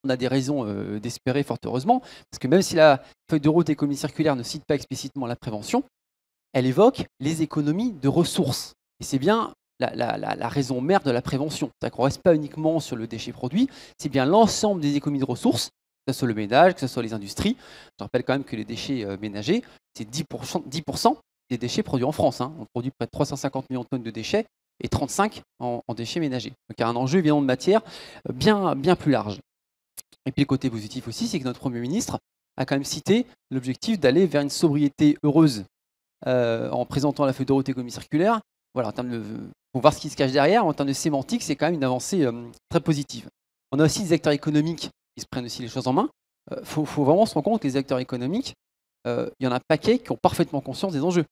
On a des raisons d'espérer, fort heureusement, parce que même si la feuille de route économie circulaire ne cite pas explicitement la prévention, elle évoque les économies de ressources. Et c'est bien la raison mère de la prévention. C'est-à-dire qu'on ne reste pas uniquement sur le déchet produit, c'est bien l'ensemble des économies de ressources, que ce soit le ménage, que ce soit les industries. Je rappelle quand même que les déchets ménagers, c'est 10% des déchets produits en France, hein. On produit près de 350 millions de tonnes de déchets et 35 en déchets ménagers. Donc il y a un enjeu évidemment de matière bien plus large. Et puis le côté positif aussi, c'est que notre Premier ministre a quand même cité l'objectif d'aller vers une sobriété heureuse en présentant la feuille de route économie circulaire. Voilà, pour voir ce qui se cache derrière, en termes de sémantique, c'est quand même une avancée très positive. On a aussi des acteurs économiques qui se prennent aussi les choses en main. Il faut vraiment se rendre compte que les acteurs économiques, il y en a un paquet qui ont parfaitement conscience des enjeux.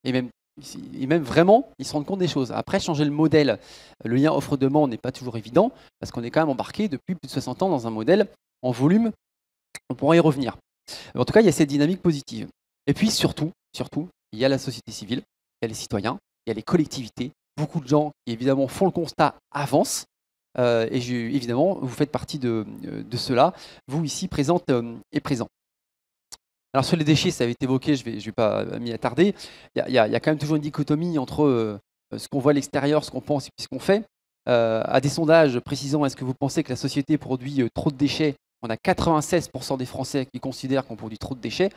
Et même, et même vraiment, ils se rendent compte des choses. Après, changer le modèle, le lien offre-demande n'est pas toujours évident, parce qu'on est quand même embarqué depuis plus de 60 ans dans un modèle en volume. On pourra y revenir. En tout cas, il y a cette dynamique positive. Et puis surtout, il y a la société civile, il y a les citoyens, il y a les collectivités. Beaucoup de gens qui évidemment font le constat avancent. Évidemment, vous faites partie de cela, vous ici présentes et présents. Alors sur les déchets, ça avait été évoqué, je vais pas m'y attarder. Il y a quand même toujours une dichotomie entre ce qu'on voit à l'extérieur, ce qu'on pense et puis ce qu'on fait. À des sondages précisant est-ce que vous pensez que la société produit trop de déchets, on a 96% des Français qui considèrent qu'on produit trop de déchets.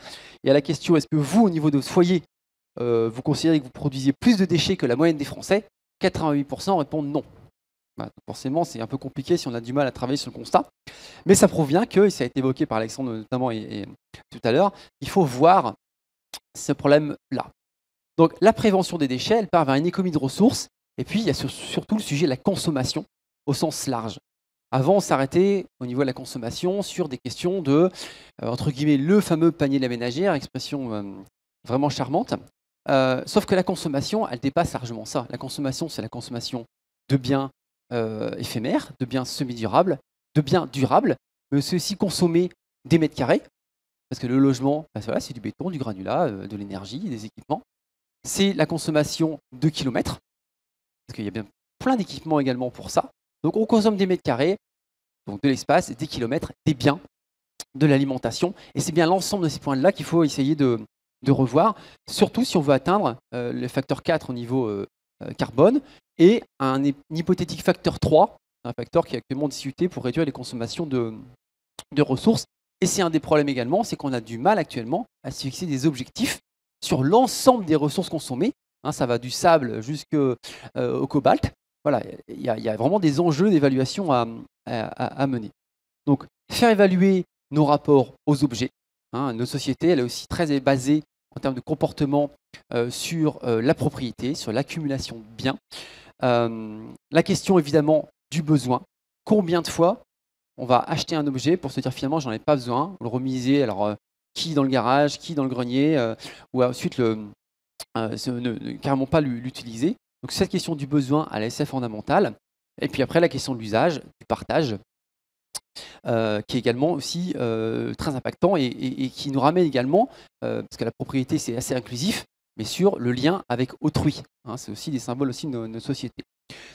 Et à la question est-ce que vous, au niveau de votre foyer, vous considérez que vous produisez plus de déchets que la moyenne des Français, 88% répondent non. Bah, forcément, c'est un peu compliqué si on a du mal à travailler sur le constat. Mais ça prouve bien que, et ça a été évoqué par Alexandre notamment et tout à l'heure, il faut voir ce problème-là. Donc la prévention des déchets, elle part vers une économie de ressources, et puis il y a surtout le sujet de la consommation au sens large. Avant, on s'arrêtait au niveau de la consommation sur des questions de, entre guillemets, le fameux panier de la ménagère, expression vraiment charmante. Sauf que la consommation, elle dépasse largement ça. La consommation, c'est la consommation de biens éphémères, de biens semi-durables, de biens durables, mais c'est aussi consommer des mètres carrés, parce que le logement, bah, voilà, c'est du béton, du granulat, de l'énergie, des équipements. C'est la consommation de kilomètres, parce qu'il y a bien plein d'équipements également pour ça. Donc on consomme des mètres carrés, donc de l'espace, des kilomètres, des biens, de l'alimentation. Et c'est bien l'ensemble de ces points-là qu'il faut essayer de revoir, surtout si on veut atteindre le facteur 4 au niveau carbone et un hypothétique facteur 3, un facteur qui est actuellement discuté pour réduire les consommations de ressources. Et c'est un des problèmes également, c'est qu'on a du mal actuellement à se fixer des objectifs sur l'ensemble des ressources consommées. Hein, ça va du sable jusqu'au cobalt. Voilà, il y a vraiment des enjeux d'évaluation à mener. Donc, faire évaluer nos rapports aux objets. Hein, nos sociétés, elle est aussi très basée en termes de comportement sur la propriété, sur l'accumulation de biens. La question évidemment du besoin. Combien de fois on va acheter un objet pour se dire finalement j'en ai pas besoin, le remiser, alors qui dans le garage, qui dans le grenier, ou ensuite carrément pas l'utiliser. Donc cette question du besoin, elle est assez fondamentale. Et puis après la question de l'usage, du partage, qui est également aussi très impactant et qui nous ramène également, parce que la propriété c'est assez inclusif, mais sur le lien avec autrui. Hein, c'est aussi des symboles aussi de notre société.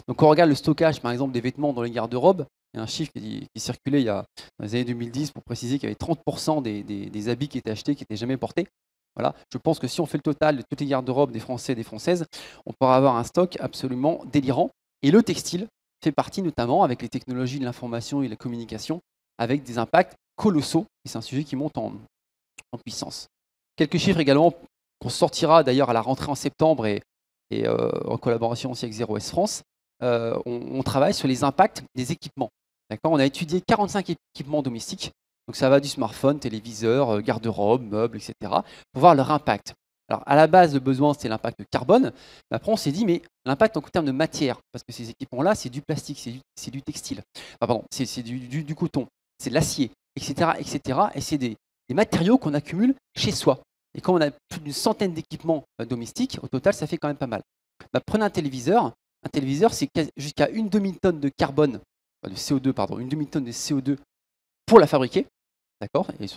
Donc quand on regarde le stockage par exemple des vêtements dans les garde-robes, il y a un chiffre qui circulait dans les années 2010 pour préciser qu'il y avait 30% des habits qui étaient achetés qui n'étaient jamais portés. Voilà. Je pense que si on fait le total de toutes les garde-robes des Français et des Françaises, on pourra avoir un stock absolument délirant. Et le textile fait partie notamment avec les technologies de l'information et de la communication, avec des impacts colossaux. Et c'est un sujet qui monte en puissance. Quelques chiffres également qu'on sortira d'ailleurs à la rentrée en septembre et en collaboration aussi avec Zero S France. On travaille sur les impacts des équipements. D'accord, on a étudié 45 équipements domestiques. Donc ça va du smartphone, téléviseur, garde-robe, meubles, etc. pour voir leur impact. Alors à la base, le besoin, c'était l'impact carbone. Mais après, on s'est dit, mais l'impact en termes de matière, parce que ces équipements-là, c'est du plastique, c'est du textile. Enfin, pardon, c'est du coton, c'est de l'acier, etc., etc. Et c'est des matériaux qu'on accumule chez soi. Et quand on a plus d'une centaine d'équipements domestiques, au total, ça fait quand même pas mal. Bah, prenez un téléviseur, c'est jusqu'à une demi-tonne de carbone, de CO2, pardon, une demi-tonne de CO2 pour la fabriquer, d'accord, et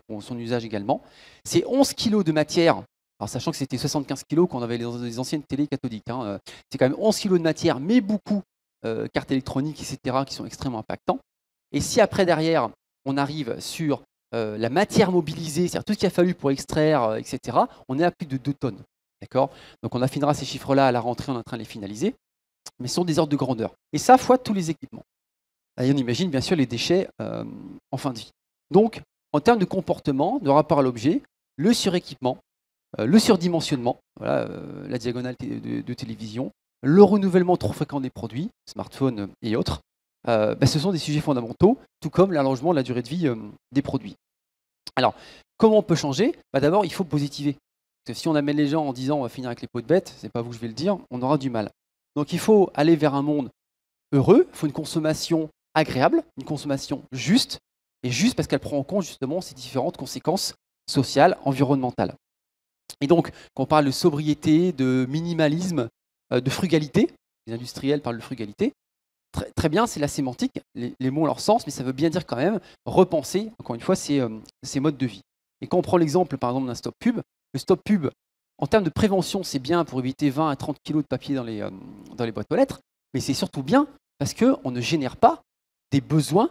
pour son usage également. C'est 11 kg de matière, alors sachant que c'était 75 kg quand on avait les anciennes télé cathodiques. Hein, c'est quand même 11 kg de matière, mais beaucoup cartes électroniques, etc., qui sont extrêmement impactants. Et si après, derrière, on arrive sur la matière mobilisée, c'est-à-dire tout ce qu'il a fallu pour extraire, etc., on est à plus de 2 tonnes. D'accord? Donc on affinera ces chiffres-là à la rentrée, on est en train de les finaliser, mais ce sont des ordres de grandeur. Et ça, fois tous les équipements. Et on imagine bien sûr les déchets en fin de vie. Donc, en termes de comportement, de rapport à l'objet, le suréquipement, le surdimensionnement, voilà, la diagonale de télévision, le renouvellement trop fréquent des produits, smartphones et autres, ce sont des sujets fondamentaux, tout comme l'allongement de la durée de vie des produits. Alors, comment on peut changer? D'abord, il faut positiver. Parce que si on amène les gens en disant on va finir avec les pots de bête, c'est pas vous que je vais le dire, on aura du mal. Donc il faut aller vers un monde heureux, il faut une consommation agréable, une consommation juste, et juste parce qu'elle prend en compte justement ces différentes conséquences sociales, environnementales. Et donc, quand on parle de sobriété, de minimalisme, de frugalité, les industriels parlent de frugalité, très bien, c'est la sémantique, les mots ont leur sens, mais ça veut bien dire quand même repenser, encore une fois, ces modes de vie. Et quand on prend l'exemple, par exemple, d'un stop pub, le stop pub, en termes de prévention, c'est bien pour éviter 20 à 30 kilos de papier dans les boîtes aux lettres, mais c'est surtout bien parce qu'on ne génère pas des besoins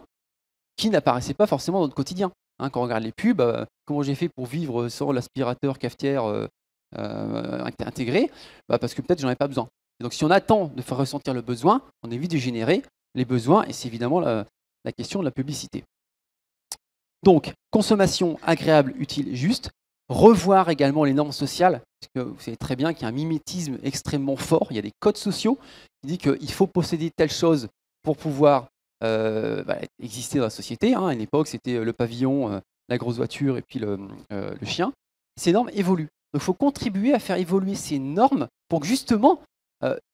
qui n'apparaissaient pas forcément dans notre quotidien. Hein, quand on regarde les pubs, comment j'ai fait pour vivre sans l'aspirateur cafetière intégré, parce que peut-être j'en avais pas besoin. Et donc si on attend de faire ressentir le besoin, on évite de générer les besoins, et c'est évidemment la question de la publicité. Donc, consommation agréable, utile, juste. Revoir également les normes sociales, parce que vous savez très bien qu'il y a un mimétisme extrêmement fort, il y a des codes sociaux qui disent qu'il faut posséder telle chose pour pouvoir exister dans la société. Hein. À une époque, c'était le pavillon, la grosse voiture et puis le chien. Ces normes évoluent. Donc, il faut contribuer à faire évoluer ces normes pour que justement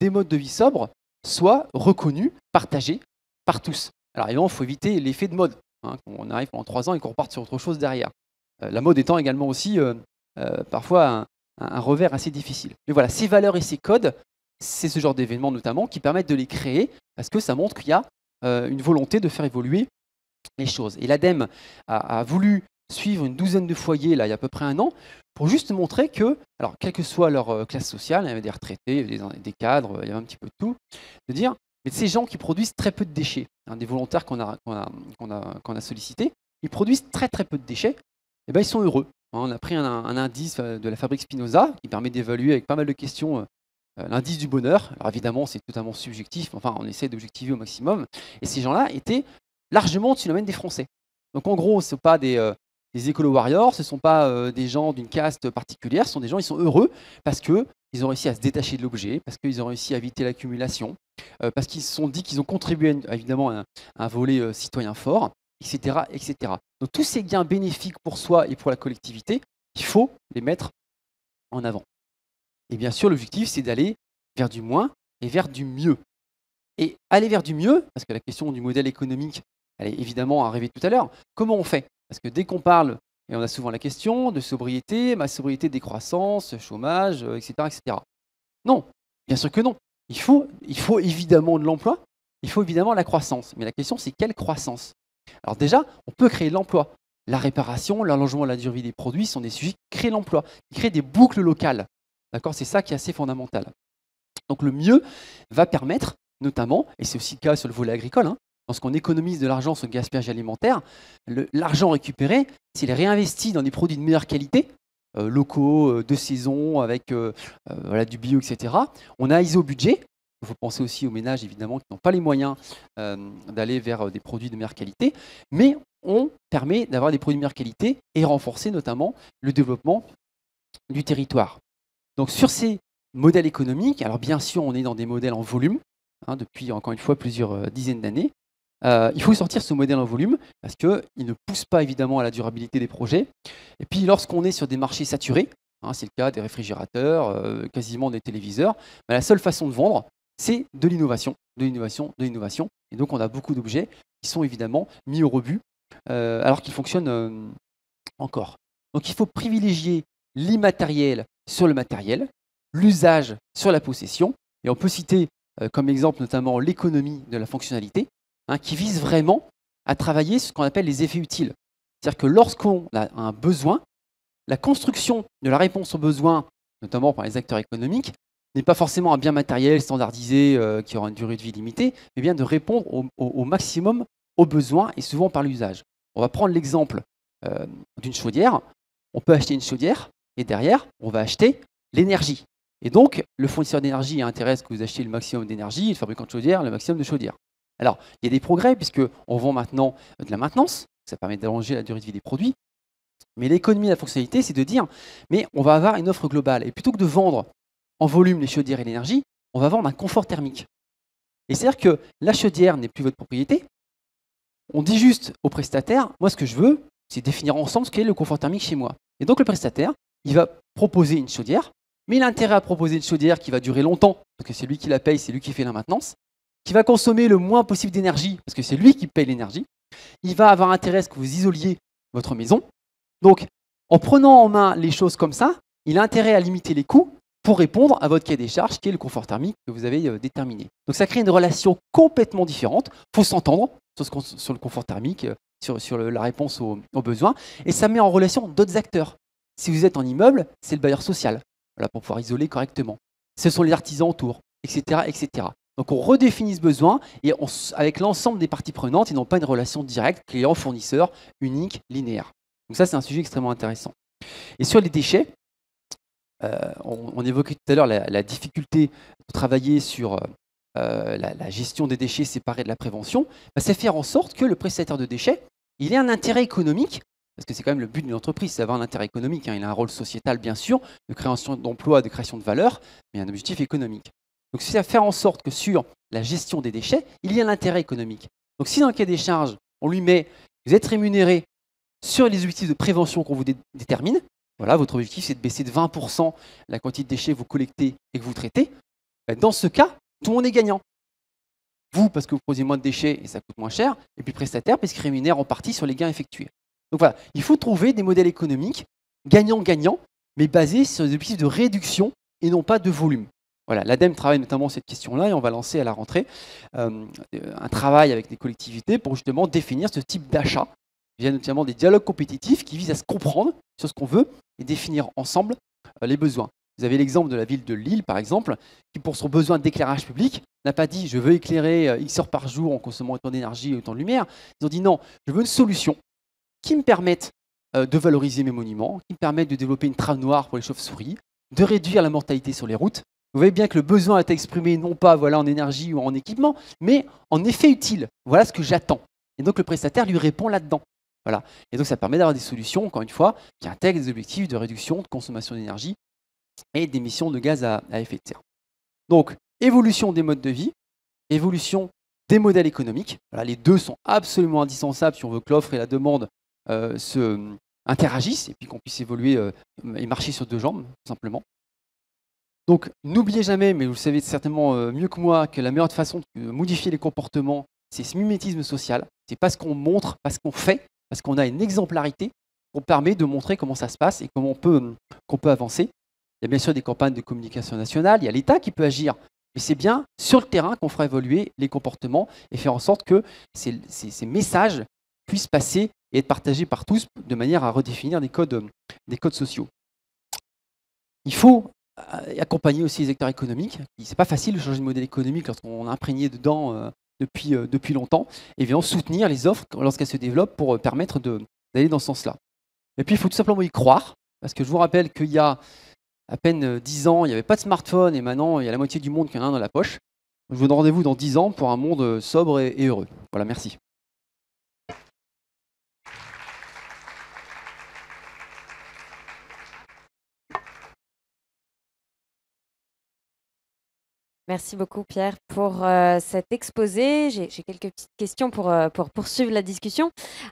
des modes de vie sobres soient reconnus, partagés par tous. Alors évidemment, il faut éviter l'effet de mode, hein, qu'on arrive pendant 3 ans et qu'on reparte sur autre chose derrière. La mode étant également aussi parfois un revers assez difficile. Mais voilà, ces valeurs et ces codes, c'est ce genre d'événements notamment qui permettent de les créer parce que ça montre qu'il y a une volonté de faire évoluer les choses. Et l'ADEME a voulu suivre une douzaine de foyers là, il y a à peu près 1 an pour juste montrer que, alors quelle que soit leur classe sociale, il y avait des retraités, il y avait des cadres, il y avait un petit peu de tout, de dire, mais ces gens qui produisent très peu de déchets, hein, des volontaires qu'on a sollicités, ils produisent très très peu de déchets, et ils sont heureux. Hein. On a pris un indice de la fabrique Spinoza qui permet d'évaluer avec pas mal de questions l'indice du bonheur. Alors évidemment, c'est totalement subjectif, enfin on essaie d'objectiver au maximum, et ces gens-là étaient largement au-dessus de la moyenne des Français. Donc en gros, ce ne sont pas des écolo-warriors, ce ne sont pas des gens d'une caste particulière, ce sont des gens, ils sont heureux parce qu'ils ont réussi à se détacher de l'objet, parce qu'ils ont réussi à éviter l'accumulation, parce qu'ils se sont dit qu'ils ont contribué évidemment à un volet citoyen fort, etc., etc. Donc tous ces gains bénéfiques pour soi et pour la collectivité, il faut les mettre en avant. Et bien sûr, l'objectif, c'est d'aller vers du moins et vers du mieux. Et aller vers du mieux, parce que la question du modèle économique, elle est évidemment arrivée tout à l'heure, comment on fait? Parce que dès qu'on parle, et on a souvent la question de sobriété, sobriété, décroissance, chômage, etc., etc. Non, bien sûr que non. Il faut évidemment de l'emploi, il faut évidemment la croissance. Mais la question, c'est quelle croissance? Alors déjà, on peut créer de l'emploi. La réparation, l'allongement de la durée de vie des produits sont des sujets qui créent l'emploi, qui créent des boucles locales. D'accord? C'est ça qui est assez fondamental. Donc le mieux va permettre, notamment, et c'est aussi le cas sur le volet agricole, hein, lorsqu'on économise de l'argent sur le gaspillage alimentaire, l'argent récupéré, s'il est réinvesti dans des produits de meilleure qualité, locaux, de saison, avec du bio, etc., on a ISO budget. Il faut penser aussi aux ménages, évidemment, qui n'ont pas les moyens d'aller vers des produits de meilleure qualité, mais on permet d'avoir des produits de meilleure qualité et renforcer notamment le développement du territoire. Donc sur ces modèles économiques, alors bien sûr, on est dans des modèles en volume, hein, depuis encore une fois plusieurs dizaines d'années. Il faut sortir ce modèle en volume parce qu'il ne pousse pas évidemment à la durabilité des projets. Et puis lorsqu'on est sur des marchés saturés, hein, c'est le cas des réfrigérateurs, quasiment des téléviseurs, la seule façon de vendre, c'est de l'innovation, de l'innovation, de l'innovation. Et donc on a beaucoup d'objets qui sont évidemment mis au rebut alors qu'ils fonctionnent encore. Donc il faut privilégier l'immatériel sur le matériel, l'usage sur la possession. Et on peut citer comme exemple notamment l'économie de la fonctionnalité, hein, qui vise vraiment à travailler ce qu'on appelle les effets utiles. C'est-à-dire que lorsqu'on a un besoin, la construction de la réponse aux besoins, notamment par les acteurs économiques, n'est pas forcément un bien matériel standardisé qui aura une durée de vie limitée, mais bien de répondre au maximum au besoin et souvent par l'usage. On va prendre l'exemple d'une chaudière. On peut acheter une chaudière et derrière, on va acheter l'énergie. Et donc, le fournisseur d'énergie a intérêt à ce que vous achetiez le maximum d'énergie, le fabricant de chaudière, le maximum de chaudières. Alors, il y a des progrès puisqu'on vend maintenant de la maintenance, ça permet d'allonger la durée de vie des produits. Mais l'économie de la fonctionnalité, c'est de dire, mais on va avoir une offre globale. Et plutôt que de vendre en volume les chaudières et l'énergie, on va vendre un confort thermique. Et c'est-à-dire que la chaudière n'est plus votre propriété. On dit juste au prestataire, moi ce que je veux, c'est définir ensemble ce qu'est le confort thermique chez moi. Et donc le prestataire, il va proposer une chaudière, mais il a intérêt à proposer une chaudière qui va durer longtemps, parce que c'est lui qui la paye, c'est lui qui fait la maintenance, qui va consommer le moins possible d'énergie, parce que c'est lui qui paye l'énergie. Il va avoir intérêt à ce que vous isoliez votre maison. Donc, en prenant en main les choses comme ça, il a intérêt à limiter les coûts pour répondre à votre cahier des charges, qui est le confort thermique que vous avez déterminé. Donc ça crée une relation complètement différente. Il faut s'entendre sur le confort thermique, sur la réponse aux besoins, et ça met en relation d'autres acteurs. Si vous êtes en immeuble, c'est le bailleur social, voilà, pour pouvoir isoler correctement. Ce sont les artisans autour, etc., etc. Donc on redéfinit ce besoin et avec l'ensemble des parties prenantes et non pas une relation directe client-fournisseur unique, linéaire. Donc ça, c'est un sujet extrêmement intéressant. Et sur les déchets, on évoquait tout à l'heure la difficulté de travailler sur la gestion des déchets séparés de la prévention. C'est faire en sorte que le prestataire de déchets, il ait un intérêt économique, parce que c'est quand même le but d'une entreprise, c'est d'avoir un intérêt économique. Il a un rôle sociétal, bien sûr, de création d'emplois, de création de valeur, mais un objectif économique. Donc c'est à faire en sorte que sur la gestion des déchets, il y ait un intérêt économique. Donc si dans le cahier des charges, on lui met, vous êtes rémunéré sur les objectifs de prévention qu'on vous détermine, voilà, votre objectif c'est de baisser de 20% la quantité de déchets que vous collectez et que vous traitez, dans ce cas, tout le monde est gagnant. Vous, parce que vous produisez moins de déchets et ça coûte moins cher, et puis le prestataire, parce qu'il rémunère en partie sur les gains effectués. Donc voilà, il faut trouver des modèles économiques gagnant-gagnant, mais basés sur des objectifs de réduction et non pas de volume. Voilà, l'ADEME travaille notamment cette question-là et on va lancer à la rentrée un travail avec les collectivités pour justement définir ce type d'achat. Il y a notamment des dialogues compétitifs qui visent à se comprendre sur ce qu'on veut et définir ensemble les besoins. Vous avez l'exemple de la ville de Lille, par exemple, qui, pour son besoin d'éclairage public, n'a pas dit « je veux éclairer X heures par jour en consommant autant d'énergie et autant de lumière ». Ils ont dit « non, je veux une solution qui me permette de valoriser mes monuments, qui me permette de développer une trame noire pour les chauves-souris, de réduire la mortalité sur les routes. » Vous voyez bien que le besoin est exprimé non pas voilà, en énergie ou en équipement, mais en effet utile. Voilà ce que j'attends. Et donc le prestataire lui répond là-dedans. Voilà. Et donc ça permet d'avoir des solutions, encore une fois, qui intègrent des objectifs de réduction de consommation d'énergie et d'émissions de gaz à effet de serre. Donc, évolution des modes de vie, évolution des modèles économiques. Voilà, les deux sont absolument indispensables si on veut que l'offre et la demande interagissent et puis qu'on puisse évoluer et marcher sur deux jambes, tout simplement. Donc, n'oubliez jamais, mais vous le savez certainement mieux que moi, que la meilleure façon de modifier les comportements, c'est ce mimétisme social. C'est pas ce qu'on montre, pas ce qu'on fait, parce qu'on a une exemplarité qu'on permet de montrer comment ça se passe et comment qu'on peut avancer. Il y a bien sûr des campagnes de communication nationale, il y a l'État qui peut agir, mais c'est bien sur le terrain qu'on fera évoluer les comportements et faire en sorte que ces messages puissent passer et être partagés par tous de manière à redéfinir des codes sociaux. Il faut accompagner aussi les acteurs économiques. Ce n'est pas facile de changer de modèle économique lorsqu'on est imprégné dedans depuis longtemps, et bien soutenir les offres lorsqu'elles se développent pour permettre d'aller dans ce sens-là. Et puis il faut tout simplement y croire, parce que je vous rappelle qu'il y a à peine 10 ans, il n'y avait pas de smartphone, et maintenant il y a la moitié du monde qui en a un dans la poche. Je vous donne rendez-vous dans 10 ans pour un monde sobre et heureux. Voilà, merci. Merci beaucoup Pierre pour cet exposé. J'ai quelques petites questions pour poursuivre la discussion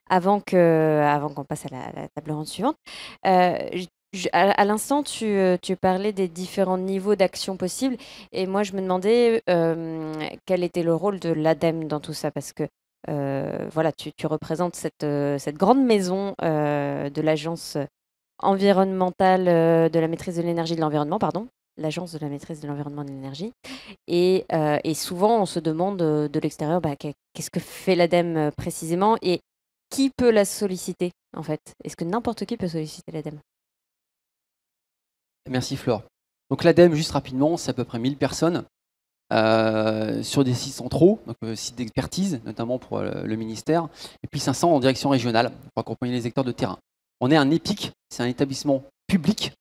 avant qu'on passe à la table ronde suivante. À l'instant, tu parlais des différents niveaux d'action possibles et moi je me demandais quel était le rôle de l'ADEME dans tout ça parce que voilà, tu représentes cette grande maison de l'Agence environnementale de la maîtrise de l'énergie et de l'environnement, pardon. L'Agence de la maîtrise de l'environnement et de l'énergie. Et souvent, on se demande de l'extérieur, qu'est-ce que fait l'ADEME précisément et qui peut la solliciter, en fait? Est-ce que n'importe qui peut solliciter l'ADEME? Merci Flore. Donc l'ADEME, juste rapidement, c'est à peu près 1000 personnes sur des sites centraux, donc sites d'expertise, notamment pour le ministère, et puis 500 en direction régionale pour accompagner les acteurs de terrain. On est un EPIC, c'est un établissement public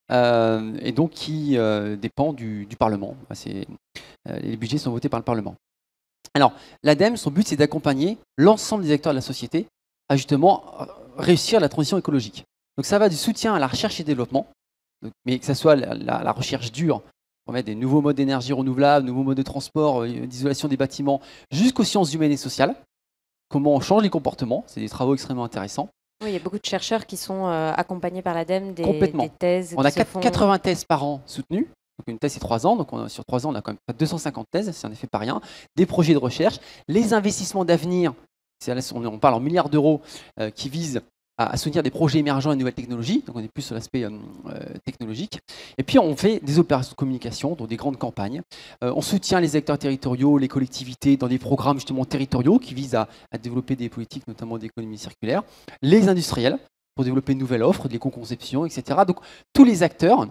et donc qui dépend du Parlement. Les budgets sont votés par le Parlement. Alors, l'ADEME, son but, c'est d'accompagner l'ensemble des acteurs de la société à justement réussir la transition écologique. Donc ça va du soutien à la recherche et développement, mais que ce soit la recherche dure, pour mettre des nouveaux modes d'énergie renouvelable, nouveaux modes de transport, d'isolation des bâtiments, jusqu'aux sciences humaines et sociales. Comment on change les comportements, c'est des travaux extrêmement intéressants. Oui, il y a beaucoup de chercheurs qui sont accompagnés par l'ADEME, des thèses. On a 80 thèses par an soutenues. Donc une thèse, c'est 3 ans. Donc sur 3 ans, on a quand même 250 thèses, c'est en effet pas rien. Des projets de recherche, les investissements d'avenir, on parle en milliards d'euros qui visent à soutenir des projets émergents et nouvelles technologies. Donc on est plus sur l'aspect technologique. Et puis on fait des opérations de communication, donc des grandes campagnes. On soutient les acteurs territoriaux, les collectivités dans des programmes justement territoriaux qui visent à développer des politiques, notamment d'économie circulaire. Les industriels pour développer de nouvelles offres, de l'éco-conception, etc. Donc tous les acteurs,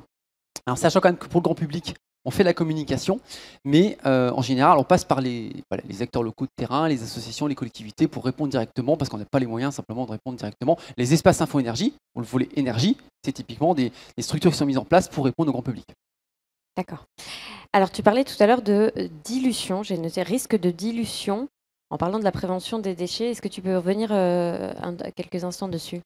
alors sachant quand même que pour le grand public, on fait la communication, mais en général, on passe par les acteurs locaux de terrain, les associations, les collectivités pour répondre directement, parce qu'on n'a pas les moyens simplement de répondre directement. Les espaces info-énergie, pour le volet énergie, c'est typiquement des structures qui sont mises en place pour répondre au grand public. D'accord. Alors, tu parlais tout à l'heure de dilution, j'ai noté risque de dilution. En parlant de la prévention des déchets, est-ce que tu peux revenir quelques instants dessus?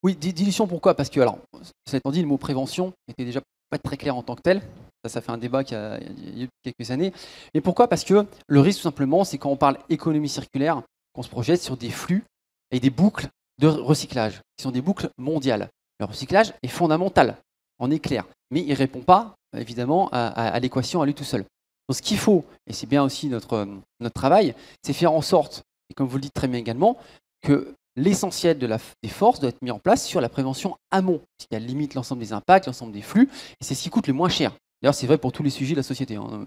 Oui, dilution, pourquoi? Parce que, alors, cela étant dit, le mot prévention était déjà pas très clair en tant que tel. Ça fait un débat il y a quelques années. Et pourquoi? Parce que le risque, tout simplement, c'est quand on parle économie circulaire, qu'on se projette sur des flux et des boucles de recyclage, qui sont des boucles mondiales. Le recyclage est fondamental, on est clair, mais il ne répond pas, évidemment, à l'équation à lui tout seul. Donc ce qu'il faut, et c'est bien aussi notre travail, c'est faire en sorte, et comme vous le dites très bien également, que l'essentiel des forces doit être mis en place sur la prévention amont, ce qui limite l'ensemble des impacts, l'ensemble des flux, et c'est ce qui coûte le moins cher. D'ailleurs, c'est vrai pour tous les sujets de la société, hein,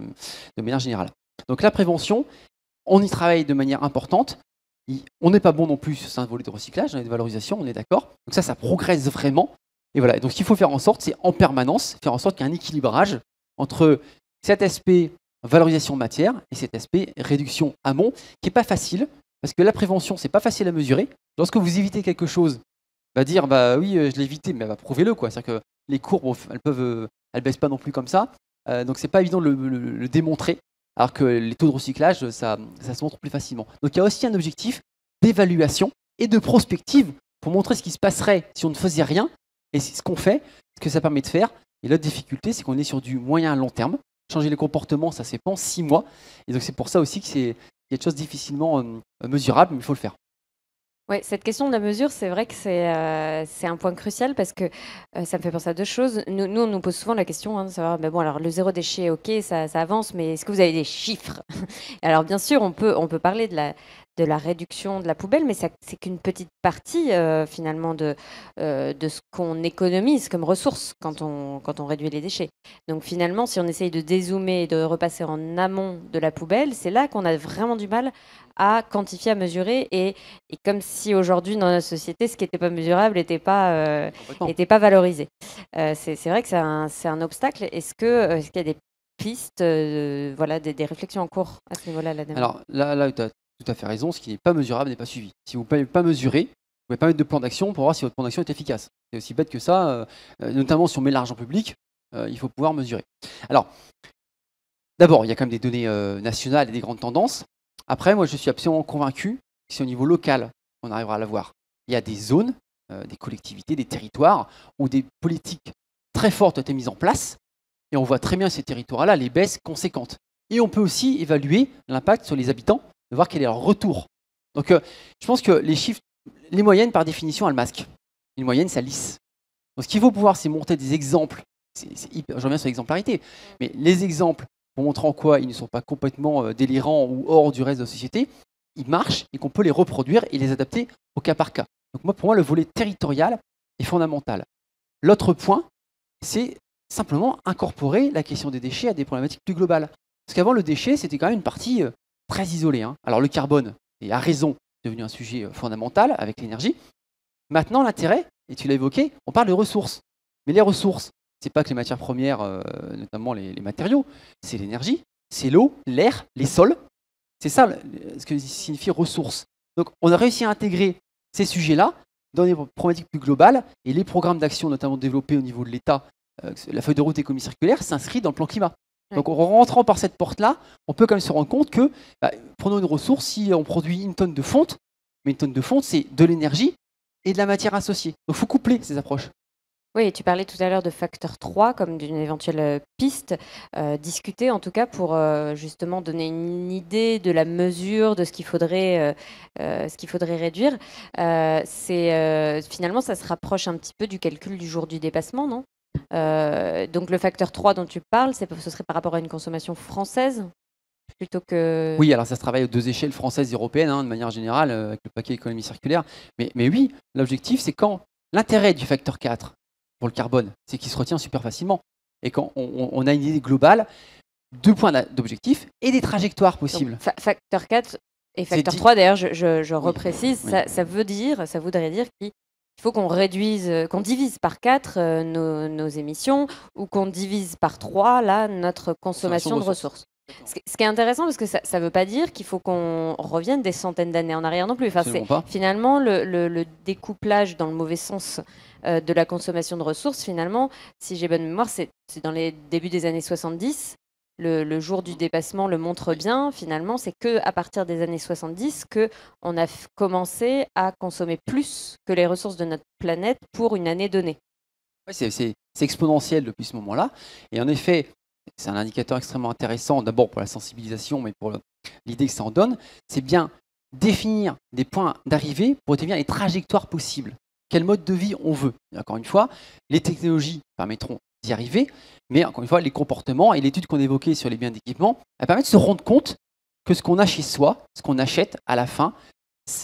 de manière générale. Donc la prévention, on y travaille de manière importante. On n'est pas bon non plus sur un volet de recyclage, de valorisation, on est d'accord. Donc ça progresse vraiment. Et voilà. Donc ce qu'il faut faire en sorte, c'est en permanence faire en sorte qu'il y ait un équilibrage entre cet aspect valorisation matière et cet aspect réduction amont, qui n'est pas facile, parce que la prévention, c'est pas facile à mesurer. Lorsque vous évitez quelque chose, va dire bah oui, je l'ai évité, mais prouvez-le quoi. C'est-à-dire que les courbes, elles baissent pas non plus comme ça. Donc c'est pas évident de le démontrer, alors que les taux de recyclage, ça se montre plus facilement. Donc il y a aussi un objectif d'évaluation et de prospective pour montrer ce qui se passerait si on ne faisait rien, et ce qu'on fait, ce que ça permet de faire. Et l'autre difficulté, c'est qu'on est sur du moyen à long terme. Changer les comportements, ça s'est pas en 6 mois. Et donc c'est pour ça aussi que c'est quelque chose de difficilement mesurable, mais il faut le faire. Oui, cette question de la mesure, c'est vrai que c'est un point crucial parce que ça me fait penser à deux choses. Nous, on nous pose souvent la question de savoir, bon, alors le zéro déchet, ok, ça avance, mais est-ce que vous avez des chiffres? Alors bien sûr, on peut parler de la réduction de la poubelle, mais c'est qu'une petite partie finalement de ce qu'on économise comme ressources quand on réduit les déchets. Donc finalement, si on essaye de dézoomer et de repasser en amont de la poubelle, c'est là qu'on a vraiment du mal à quantifier, à mesurer, et comme si aujourd'hui dans notre société, ce qui n'était pas mesurable n'était pas valorisé. C'est vrai que c'est un obstacle. Est-ce qu'il y a des pistes, voilà, des réflexions en cours à ce niveau-là? Alors là tu as tout à fait raison, ce qui n'est pas mesurable n'est pas suivi. Si vous ne pouvez pas mesurer, vous ne pouvez pas mettre de plan d'action pour voir si votre plan d'action est efficace. C'est aussi bête que ça, notamment si on met l'argent public, il faut pouvoir mesurer. Alors, d'abord, il y a quand même des données nationales et des grandes tendances. Après, moi, je suis absolument convaincu que c'est au niveau local qu'on arrivera à l'avoir. Il y a des zones, des collectivités, des territoires où des politiques très fortes ont été mises en place, et on voit très bien ces territoires-là, les baisses conséquentes. Et on peut aussi évaluer l'impact sur les habitants, de voir quel est leur retour. Donc, je pense que les chiffres, les moyennes, par définition, elles masquent. Une moyenne, ça lisse. Donc, ce qu'il faut pouvoir, c'est monter des exemples. Je reviens sur l'exemplarité, mais les exemples pour montrer en quoi ils ne sont pas complètement délirants ou hors du reste de la société, ils marchent et qu'on peut les reproduire et les adapter au cas par cas. Donc, pour moi, le volet territorial est fondamental. L'autre point, c'est simplement incorporer la question des déchets à des problématiques plus globales. Parce qu'avant, le déchet, c'était quand même une partie très isolée. Alors le carbone est à raison devenu un sujet fondamental avec l'énergie. Maintenant, l'intérêt, et tu l'as évoqué, on parle de ressources. Mais les ressources, ce n'est pas que les matières premières, notamment les matériaux, c'est l'énergie, c'est l'eau, l'air, les sols. C'est ça ce que signifie ressources. Donc on a réussi à intégrer ces sujets-là dans des problématiques plus globales et les programmes d'action, notamment développés au niveau de l'État, la feuille de route économie circulaire, s'inscrit dans le plan climat. Donc en rentrant par cette porte-là, on peut quand même se rendre compte que, prenons une ressource, si on produit une tonne de fonte, mais une tonne de fonte, c'est de l'énergie et de la matière associée. Donc il faut coupler ces approches. Oui, tu parlais tout à l'heure de facteur 3 comme d'une éventuelle piste, discutée en tout cas pour justement donner une idée de la mesure de ce qu'il faudrait réduire. Finalement, ça se rapproche un petit peu du calcul du jour du dépassement, non? Donc le facteur 3 dont tu parles, ce serait par rapport à une consommation française plutôt que... Oui, alors ça se travaille aux deux échelles françaises et européennes, de manière générale, avec le paquet économie circulaire. Mais oui, l'objectif, c'est quand l'intérêt du facteur 4 pour le carbone, c'est qu'il se retient super facilement. Et quand on a une idée globale, 2 points d'objectif et des trajectoires possibles. Donc, facteur 4 et facteur 3, d'ailleurs, je reprécise, oui. Ça voudrait dire qu'il faut qu'on divise par 4 nos émissions ou qu'on divise par 3 là, notre consommation de ressources. Ce qui est intéressant, parce que ça ne veut pas dire qu'il faut qu'on revienne des centaines d'années en arrière non plus. Enfin, finalement, le découplage dans le mauvais sens de la consommation de ressources, finalement, si j'ai bonne mémoire, c'est dans les débuts des années 70. Le jour du dépassement le montre bien, finalement, c'est qu'à partir des années 70 qu'on a commencé à consommer plus que les ressources de notre planète pour une année donnée. Oui, c'est exponentiel depuis ce moment-là. Et en effet, c'est un indicateur extrêmement intéressant, d'abord pour la sensibilisation, mais pour l'idée que ça en donne, c'est bien définir des points d'arrivée pour définir les trajectoires possibles. Quel mode de vie on veut. Et encore une fois, les technologies permettront d'y arriver, mais encore une fois, les comportements et l'étude qu'on évoquait sur les biens d'équipement, elles permettent de se rendre compte que ce qu'on a chez soi, ce qu'on achète à la fin,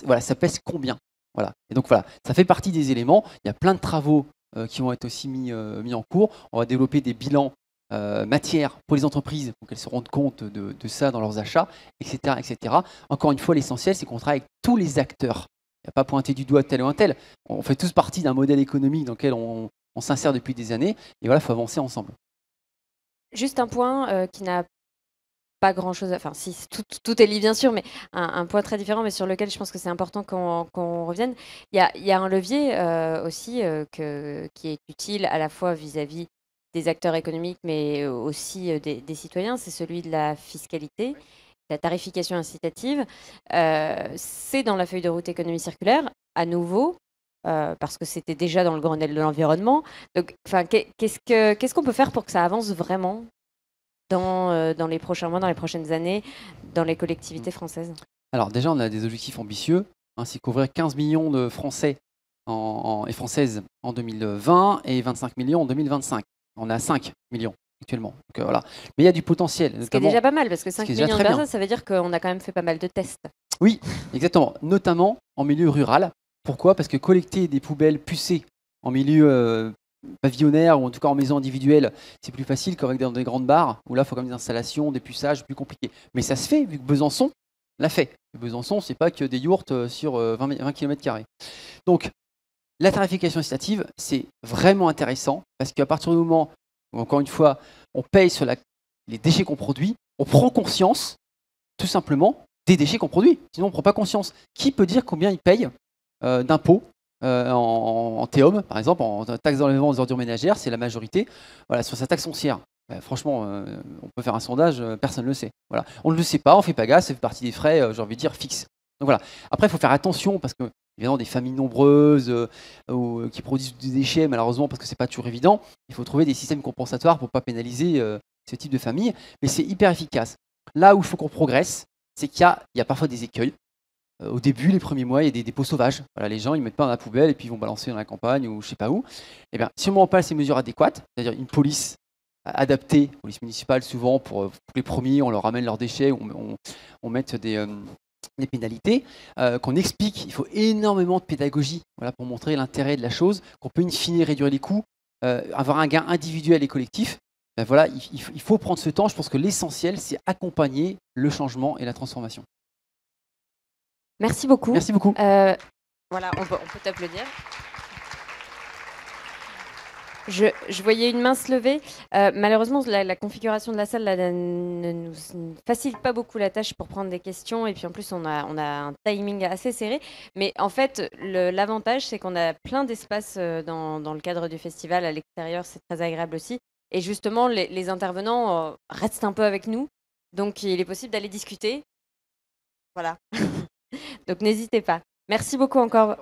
voilà, ça pèse combien. Voilà. Et donc voilà, ça fait partie des éléments. Il y a plein de travaux qui vont être aussi mis en cours. On va développer des bilans matière pour les entreprises pour qu'elles se rendent compte de ça dans leurs achats, etc., etc. Encore une fois, l'essentiel, c'est qu'on travaille avec tous les acteurs. Il n'y a pas pointé du doigt tel ou un tel. On fait tous partie d'un modèle économique dans lequel on s'insère depuis des années. Et voilà, il faut avancer ensemble. Juste un point qui n'a pas grand-chose, enfin si, tout est lié bien sûr, mais un point très différent, mais sur lequel je pense que c'est important qu'on revienne. Il y a un levier aussi qui est utile à la fois vis-à-vis des acteurs économiques, mais aussi des citoyens, c'est celui de la fiscalité, la tarification incitative. C'est dans la feuille de route économie circulaire, à nouveau, parce que c'était déjà dans le Grenelle de l'environnement. Donc, qu'est-ce qu'on peut faire pour que ça avance vraiment dans les prochains mois, dans les prochaines années, dans les collectivités françaises? Alors déjà, on a des objectifs ambitieux. C'est couvrir 15 millions de Français et Françaises en 2020 et 25 millions en 2025. On a 5 millions actuellement. Donc, voilà. Mais il y a du potentiel. Ce qui est déjà pas mal, parce que 5 millions de personnes, ça veut dire qu'on a quand même fait pas mal de tests. Oui, exactement. Notamment en milieu rural. Pourquoi? Parce que collecter des poubelles pucées en milieu pavillonnaire ou en tout cas en maison individuelle, c'est plus facile qu'avec dans des grandes bars où là, il faut quand même des installations, des puçages plus compliqués. Mais ça se fait, vu que Besançon l'a fait. Besançon, c'est pas que des yourtes sur 20 km². Donc, la tarification incitative, c'est vraiment intéressant parce qu'à partir du moment où, encore une fois, on paye sur les déchets qu'on produit, on prend conscience, tout simplement, des déchets qu'on produit. Sinon, on ne prend pas conscience. Qui peut dire combien il paye d'impôts en TEOM, par exemple, en taxe d'enlèvement des ordures ménagères, c'est la majorité. Voilà, sur sa taxe foncière. Franchement, on peut faire un sondage, personne ne le sait. Voilà. On ne le sait pas, on ne fait pas gaffe, ça fait partie des frais, j'ai envie de dire, fixes. Donc voilà. Après, il faut faire attention parce que, évidemment, des familles nombreuses qui produisent des déchets, malheureusement, parce que c'est pas toujours évident, il faut trouver des systèmes compensatoires pour ne pas pénaliser ce type de famille. Mais c'est hyper efficace. Là où il faut qu'on progresse, c'est qu'il y a parfois des écueils. Au début, les premiers mois, il y a des dépôts sauvages. Voilà, les gens, ils ne mettent pas dans la poubelle et puis ils vont balancer dans la campagne ou je ne sais pas où. Eh bien, si on ne met pas ces mesures adéquates, c'est-à-dire une police adaptée, police municipale souvent, pour les premiers, on leur ramène leurs déchets, on met des pénalités, qu'on explique, il faut énormément de pédagogie pour montrer l'intérêt de la chose, qu'on peut in fine réduire les coûts, avoir un gain individuel et collectif. Voilà, il faut prendre ce temps. Je pense que l'essentiel, c'est accompagner le changement et la transformation. Merci beaucoup. Merci beaucoup. Voilà, on peut t'applaudir. Je voyais une main se lever. Malheureusement, la configuration de la salle là, ne nous facilite pas beaucoup la tâche pour prendre des questions. Et puis en plus, on a un timing assez serré. Mais en fait, l'avantage, c'est qu'on a plein d'espace dans le cadre du festival. À l'extérieur, c'est très agréable aussi. Et justement, les intervenants restent un peu avec nous. Donc, il est possible d'aller discuter. Voilà. Donc, n'hésitez pas. Merci beaucoup encore